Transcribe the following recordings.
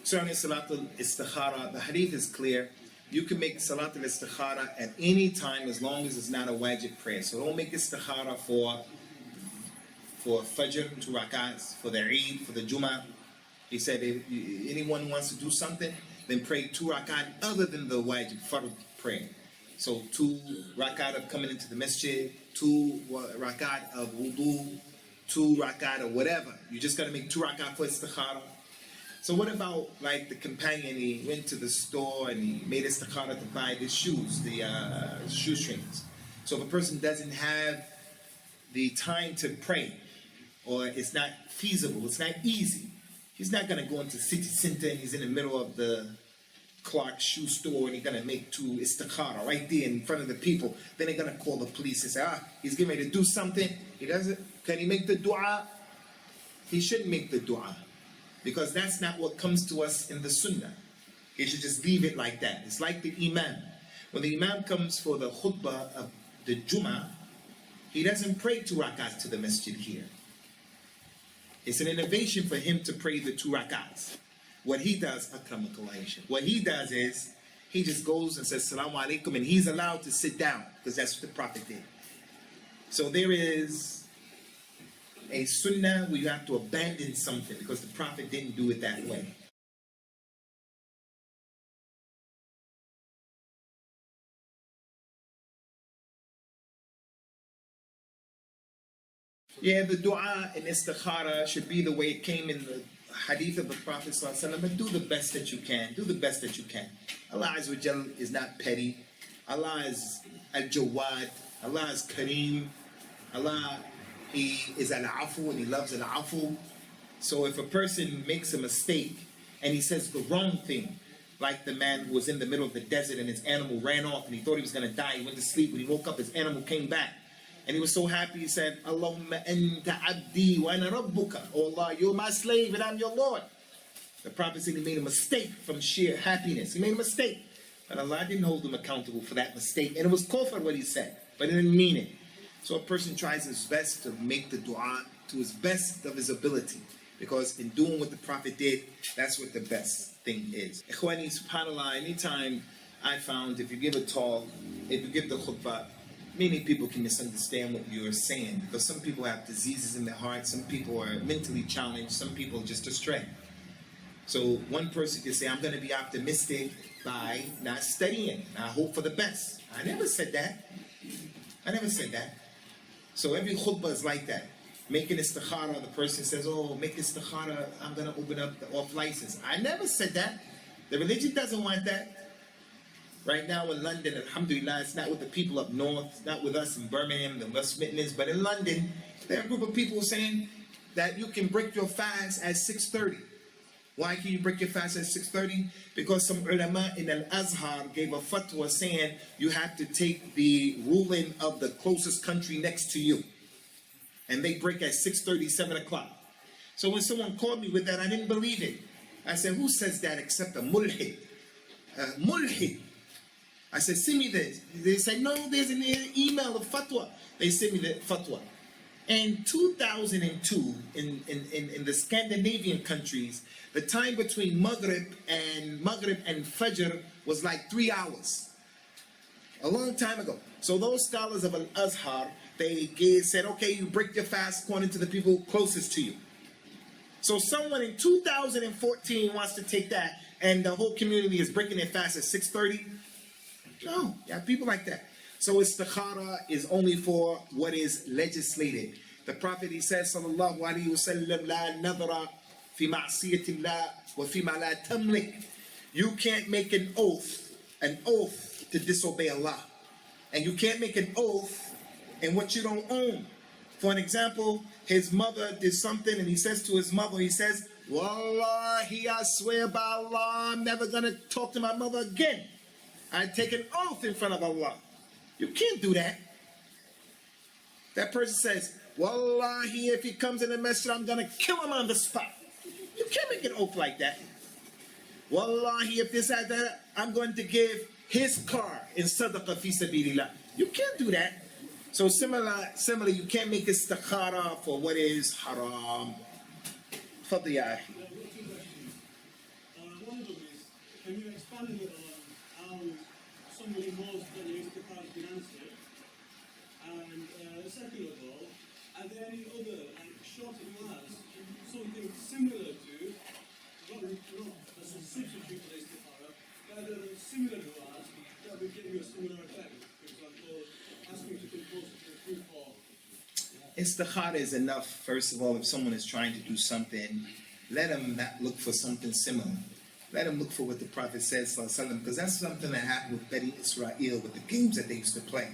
Concerning Salat al-Istikhara, the hadith is clear. You can make Salat al-Istikhara at any time as long as it's not a wajib prayer. So don't make Istikhara for Fajr, 2 rakats, for the Eid, for the Jummah. He said if anyone wants to do something, then pray 2 rakat other than the wajib, fard prayer. So 2 rakat of coming into the masjid, 2 rakat of wudu, 2 rakat or whatever. You just got to make 2 rakat for Istikhara. So what about like the companion, he went to the store and he made Istikhara to buy the shoes, the shoestrings. So if a person doesn't have the time to pray, or it's not feasible, it's not easy, he's not going to go into city center and he's in the middle of the Clark shoe store and he's going to make 2 Istikhara right there in front of the people. Then they're going to call the police and say, he's getting ready to do something. He doesn't. Can he make the dua? He shouldn't make the dua, because that's not what comes to us in the sunnah. He should just leave it like that. It's like the imam. When the imam comes for the khutbah of the Jummah, he doesn't pray 2 rakats to the masjid here. It's an innovation for him to pray the 2 rakats. What he does, what he does is, he just goes and says, Salamu alaikum, and he's allowed to sit down, because that's what the Prophet did. So there is a sunnah where you have to abandon something, because the Prophet didn't do it that way. Yeah, the dua in Istikhara should be the way it came in the hadith of the Prophet ﷺ, but do the best that you can. Do the best that you can. Allah Azza wa Jal is not petty. Allah is Al-Jawad. Allah is Kareem. Allah, He is Al-Afu, and He loves Al-Afu. So if a person makes a mistake and he says the wrong thing, like the man who was in the middle of the desert and his animal ran off and he thought he was going to die, he went to sleep, when he woke up his animal came back. And he was so happy, he said, Allahumma anta abdi wa ana rabbuka. Oh Allah, you're my slave and I'm your Lord. The Prophet said he made a mistake from sheer happiness. He made a mistake. But Allah didn't hold him accountable for that mistake. And it was kufr what he said, but he didn't mean it. So a person tries his best to make the dua to his best of his ability. Because in doing what the Prophet did, that's what the best thing is. Ikhwani, subhanAllah, anytime I found if you give a talk, if you give the khutbah, many people can misunderstand what you're saying, because some people have diseases in their heart, some people are mentally challenged, some people are just astray. So one person can say, I'm going to be optimistic by not studying. I hope for the best. I never said that. I never said that. So every khutbah is like that. Making istikhara, the person says, oh, make istikhara, I'm going to open up the off license. I never said that. The religion doesn't want that. Right now in London, alhamdulillah, it's not with the people up north, it's not with us in Birmingham, the West Midlands, but in London, there are a group of people saying that you can break your fast at 6:30. Why can you break your fast at 6:30? Because some ulama in Al-Azhar gave a fatwa saying you have to take the ruling of the closest country next to you. And they break at 6:30, 7 o'clock. So when someone called me with that, I didn't believe it. I said, who says that except a mulhid? Mulhid. I said, send me this. They said, no, there's an email of fatwa. They sent me the fatwa. In 2002, in the Scandinavian countries, the time between Maghrib and Fajr was like 3 hours. A long time ago. So those scholars of Al-Azhar, they said, okay, you break your fast according to the people closest to you. So someone in 2014 wants to take that, and the whole community is breaking their fast at 6:30. No, you have people like that. So istikhara is only for what is legislated. The Prophet, he says, sallallahu alayhi wa sallam, la nadra fi ma'siyatillah wa fi ma la tamlik. You can't make an oath to disobey Allah. And you can't make an oath in what you don't own. For an example, his mother did something and he says to his mother, he says, Wallahi, I swear by Allah, I'm never going to talk to my mother again. I take an oath in front of Allah. You can't do that. That person says, Wallahi, if he comes in the masjid, I'm going to kill him on the spot. You can't make an oath like that. Wallahi, if this or that, I'm going to give his car in sadaqah fi sabilillah. You can't do that. So similarly, you can't make istikhara for what is haram. Fadli ya akhi. Can you expand a bit on how somebody knows that the Istikhara has been answered? And second of all, are there any other short du'as, something similar to, not as a substitute for the Istikhara, but are there similar du'as that would give you a similar effect? For example, asking to come closer to the truth or... Istikhara is enough. First of all, if someone is trying to do something, let them not look for something similar. Let them look for what the Prophet says, because that's something that happened with Bani Israel, with the games that they used to play.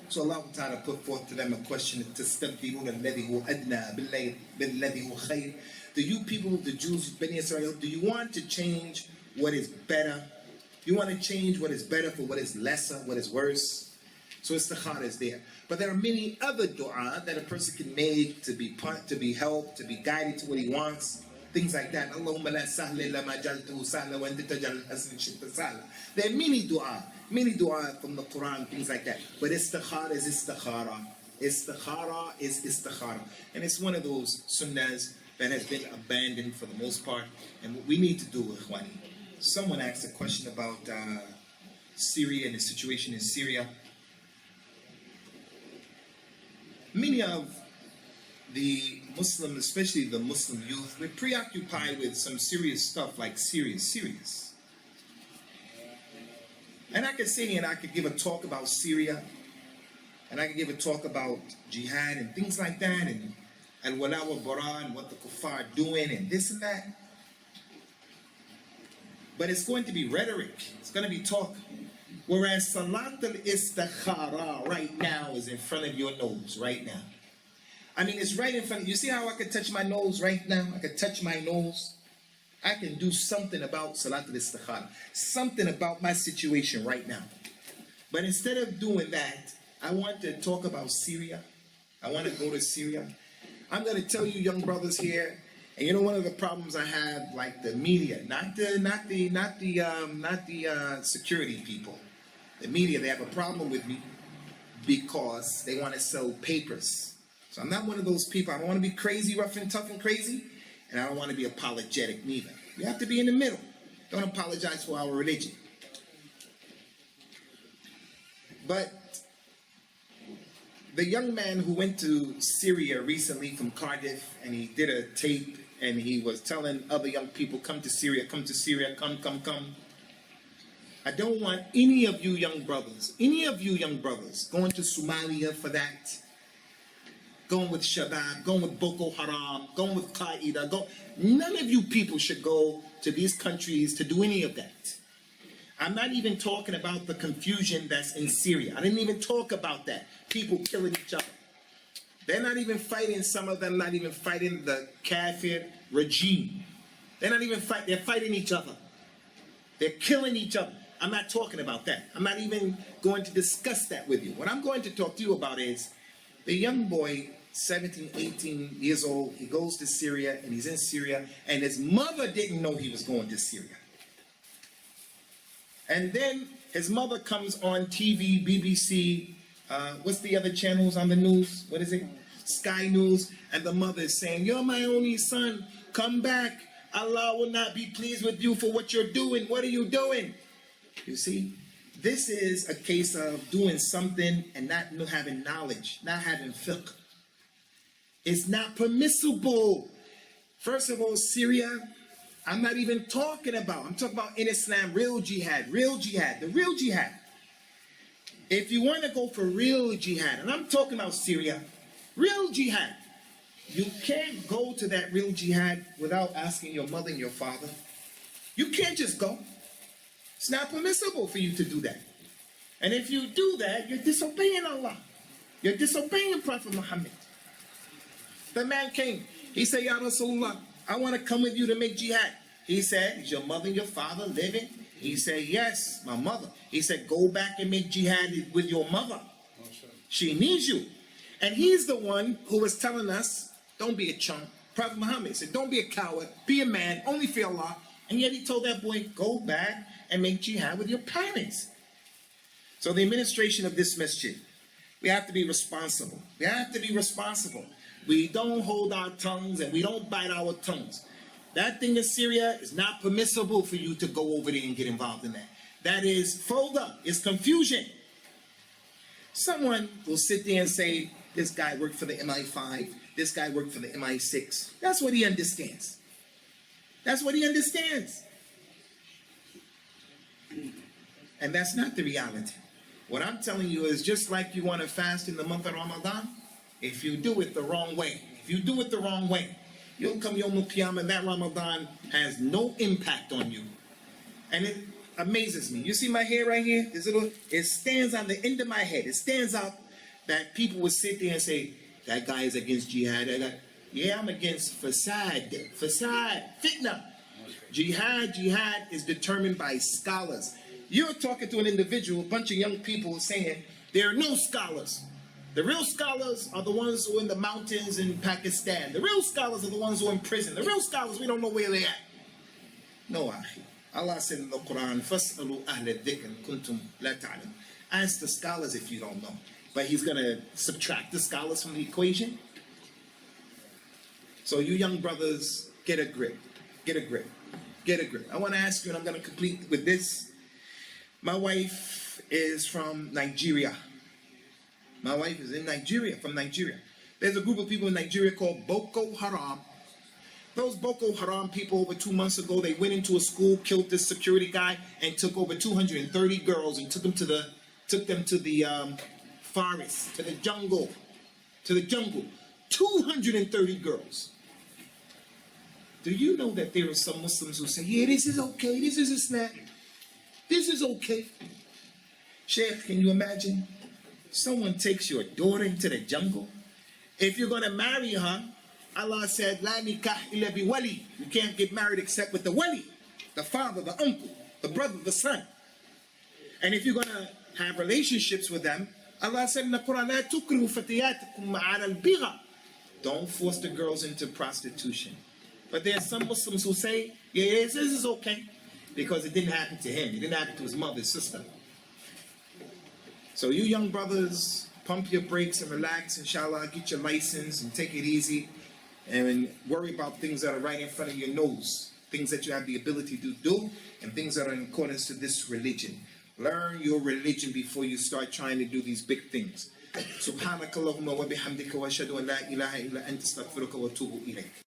So Allah Ta'ala put forth to them a question, do you people, the Jews, Bani Israel, do you want to change what is better? You want to change what is better for what is lesser, what is worse? So istikhara is there. But there are many other dua that a person can make to be helped, to be guided to what he wants. Things like that. Allahumma la sahla illa ma jaltuhu sahla wa anta tajal al-hazna shi'ta sahla. There are many dua from the Quran, things like that. But istikhara is istikhara. Istikhara is istikhara. And it's one of those sunnahs that has been abandoned for the most part. And what we need to do, ikhwani. Someone asked a question about Syria and the situation in Syria. Many of the Muslims, especially the Muslim youth, we're preoccupied with some serious stuff like serious. And I could sit here and I could give a talk about Syria, and I could give a talk about jihad and things like that, and al-wala wa bara and what the kuffar are doing and this and that. But it's going to be rhetoric. It's going to be talk. Whereas Salat al-Istikhara right now is in front of your nose right now. I mean, it's right in front of you. See how I can touch my nose right now? I can touch my nose. I can do something about Salat al-Istikhara. Something about my situation right now. But instead of doing that, I want to talk about Syria. I want to go to Syria. I'm going to tell you young brothers here, and you know one of the problems I have, like the media, not the security people. The media, they have a problem with me because they want to sell papers. So I'm not one of those people. I don't want to be crazy, rough and tough and crazy, and I don't want to be apologetic neither. We have to be in the middle. Don't apologize for our religion. But the young man who went to Syria recently from Cardiff, and he did a tape, and he was telling other young people, come to Syria, come, come. I don't want any of you young brothers going to Somalia for that, going with Shabab, going with Boko Haram, going with Qaeda. None of you people should go to these countries to do any of that. I'm not even talking about the confusion that's in Syria. I didn't even talk about that. People killing each other. They're not even fighting, some of them not even fighting the Kafir regime. They're not even fighting, they're fighting each other. They're killing each other. I'm not talking about that. I'm not even going to discuss that with you. What I'm going to talk to you about is the young boy, 17, 18 years old, he goes to Syria, and he's in Syria, and his mother didn't know he was going to Syria. And then his mother comes on TV, BBC, what's the other channels on the news? What is it? Sky News. And the mother is saying, you're my only son. Come back. Allah will not be pleased with you for what you're doing. What are you doing? You see, this is a case of doing something and not having knowledge, not having fiqh. It's not permissible. First of all, Syria, I'm not even talking about. I'm talking about in Islam, real jihad, the real jihad. If you want to go for real jihad, and I'm talking about Syria, real jihad, you can't go to that real jihad without asking your mother and your father. You can't just go. It's not permissible for you to do that. And if you do that, you're disobeying Allah. You're disobeying Prophet Muhammad. The man came. He said, Ya Rasulullah, I want to come with you to make jihad. He said, is your mother and your father living? He said, yes, my mother. He said, go back and make jihad with your mother. She needs you. And he's the one who was telling us, don't be a chump. Prophet Muhammad said, don't be a coward. Be a man, only fear Allah. And yet he told that boy, go back and make jihad with your parents. So the administration of this masjid, we have to be responsible. We have to be responsible. We don't hold our tongues and we don't bite our tongues. That thing in Syria is not permissible for you to go over there and get involved in that. That is fawda, it's confusion. Someone will sit there and say, this guy worked for the MI5, this guy worked for the MI6. That's what he understands. That's what he understands. And that's not the reality. What I'm telling you is, just like you want to fast in the month of Ramadan, if you do it the wrong way, you'll come Yom Qiyamah and that Ramadan has no impact on you. And it amazes me. You see my hair right here? It stands on the end of my head. It stands out that people would sit there and say, that guy is against jihad. Yeah, I'm against fasad, fitna. Jihad is determined by scholars. You're talking to an individual, a bunch of young people saying, there are no scholars. The real scholars are the ones who are in the mountains in Pakistan. The real scholars are the ones who are in prison. The real scholars, we don't know where they're at. No, Allah said in the Quran, فَاسْأَلُوا أَهْلَ الذِّكْرِ كُنْتُمْ لَا تَعْلَمُونَ. Ask the scholars if you don't know. But he's going to subtract the scholars from the equation. So you young brothers, get a grip. Get a grip. Get a grip. I want to ask you, and I'm going to complete with this. My wife is from Nigeria. My wife is in Nigeria, from Nigeria. There's a group of people in Nigeria called Boko Haram. Those Boko Haram people, over 2 months ago, they went into a school, killed this security guy, and took over 230 girls and took them to the forest, to the jungle. 230 girls. Do you know that there are some Muslims who say, yeah, this is okay, this is Islam. This is okay. Sheikh, can you imagine? Someone takes your daughter into the jungle. If you're going to marry her, Allah said, La nikah illa bi wali. You can't get married except with the wali, the father, the uncle, the brother, the son. And if you're going to have relationships with them, Allah said in the Quran, La tukrihu fatiyatukum ala al-bigha. Don't force the girls into prostitution. But there are some Muslims who say, yeah, this is okay. Because it didn't happen to him. It didn't happen to his mother, his sister. So you young brothers, pump your brakes and relax, inshallah, get your license and take it easy. And worry about things that are right in front of your nose. Things that you have the ability to do, and things that are in accordance to this religion. Learn your religion before you start trying to do these big things. Subhanakallahumma wa bihamdika wa ashhadu an la ilaha illa anta astaghfiruka wa atubu ilayk.